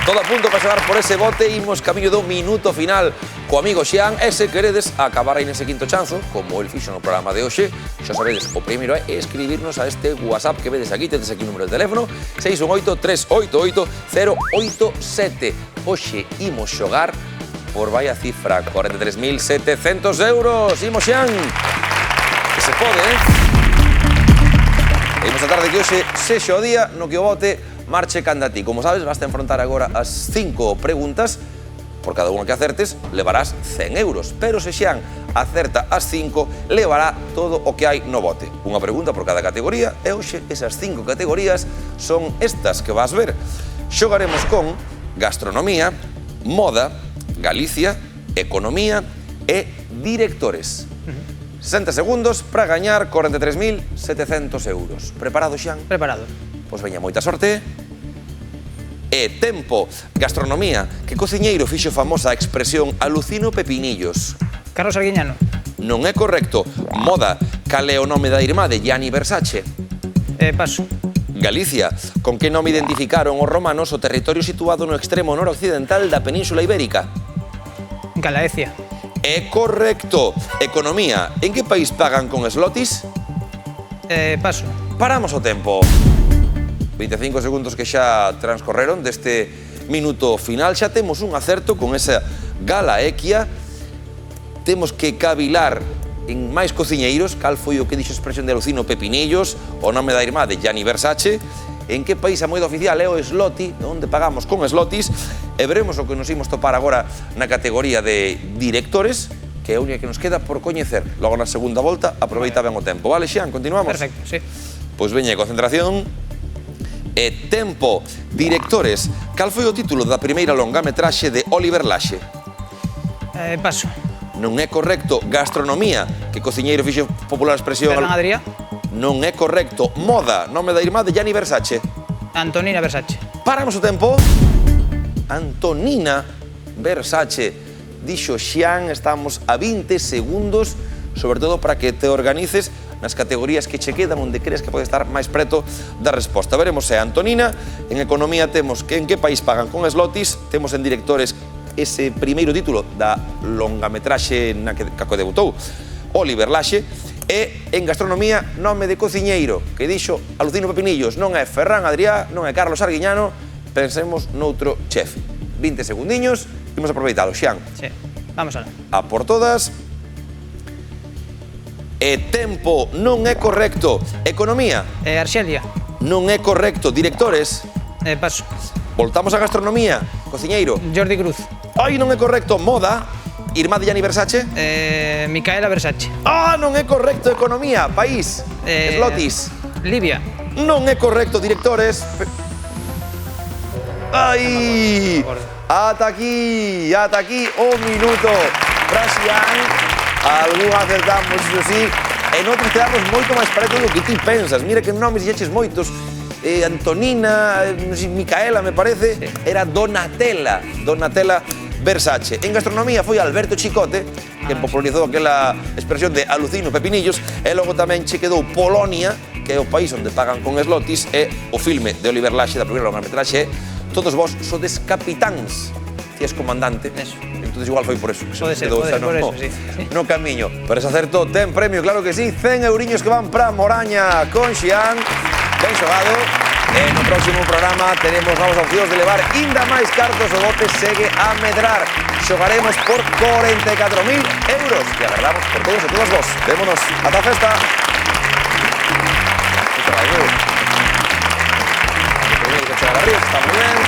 Todo a punto para xogar por ese bote, imos camiño do minuto final co amigo Xian, e se queredes acabar aí nese quinto chanzo, como el fixo no programa de hoxe, xa sabedes, o primeiro é escribirnos a este WhatsApp que vedes aquí, tedes aquí o número de teléfono, 618-388-087. Hoxe imos xogar por vaya cifra, 43.700 euros. Imos, Xian, que se pode, E imos a tarde que hoxe sexa o día no que o bote marche canda ti. Como sabes, basta enfrontar agora as 5 preguntas. Por cada unha que acertes, levarás 100 euros. Pero se Xian acerta as 5, levará todo o que hai no bote. Unha pregunta por cada categoría, e hoxe esas 5 categorías son estas que vas ver. Xogaremos con gastronomía, moda, Galicia, economía e directores. 60 segundos para gañar 43.700 euros. Preparado, Xian? Preparado. Pois veña, moita sorte. E tempo, gastronomía. Que cociñeiro fixo famosa a expresión alucino pepinillos? Carlos Arguiñano. Non é correcto. Moda, cal é o nome da irmá de Gianni Versace? Paso. Galicia, con que nome identificaron os romanos o territorio situado no extremo noroccidental da Península Ibérica? Galaecia. É correcto. Economía, en que país pagan con slotis? Paso. Paramos o tempo. 25 segundos que xa transcorreron deste minuto final. Xa temos un acerto con esa Galaequia. Temos que cavilar en máis cociñeiros. Cal foi o que dixo a expresión de alucino pepinillos? O nome da irmá de Gianni Versace. En que país a moeda oficial é o sloti, onde pagamos con slotis? E veremos o que nos imos topar agora na categoría de directores, que é a única que nos queda por coñecer. Logo na segunda volta, aproveita ben o tempo. Vale, Xian, continuamos? Perfecto, sí. Pois veña, concentración. E tempo. Directores, cal foi o título da primeira longametraxe de Oliver Laxe? Paso. Non é correcto. Gastronomía, que cociñeiro fixo popular expresión... Ferran Adrià. Non é correcto. Moda, nome da irmá de Gianni Versace. Antonina Versace. Paramos o tempo. Antonina Versace. Dixo Xian, estamos a 20 segundos, sobre todo para que te organices nas categorías que che quedan, onde crees que pode estar máis preto da resposta. Veremos se Antonina. En economía temos que en que país pagan con slotis. Temos en directores ese primeiro título da longametraxe na que debutou Oliver Laxe. E en gastronomía, nome de cociñeiro, que dixo alucino pepinillos. Non é Ferran Adrià, non é Carlos Arguiñano. Pensemos noutro chef. 20 segundiños, imos aproveitalo. Xian. Sí, vamos alá. A por todas. E tempo, non é correcto. Economía. Arxelia. Non é correcto. Directores. Paso. Voltamos a gastronomía. Cociñeiro. Jordi Cruz. Ai, non é correcto. Moda. Irmá de Gianni Versace. Micaela Versace. Non é correcto. Economía. País. Slotis. Libia. Non é correcto. Directores. Ai! Ata aquí o minuto. Para Xian, algún acertamos, iso sí, e noutros quedamos moito máis preto do que ti pensas. Mira que nomes dixeches moitos. Antonina, Micaela, me parece, sí. Era Donatella Versace. En gastronomía foi Alberto Chicote, que popularizou aquela expresión de alucino pepinillos, e logo tamén che quedou Polonia, que é o país onde pagan con slotis, e o filme de Oliver Laxe, da primeira longametraxe, Todos vos sodes capitáns. Ti és comandante. Eso. Entonces igual foi por eso que pode se ser, quedou por eso, sí. no camiño. Pero ese acerto ten premio, claro que sí. 100 euriños que van para Moraña con Xian. Ben xogado. No próximo programa tenemos novas opcións de levar ainda máis cartos. O bote segue a medrar. Xogaremos por 44.000 euros. E agardamos por todos e todas vos. Vémonos. Ata a festa. Está muy bien.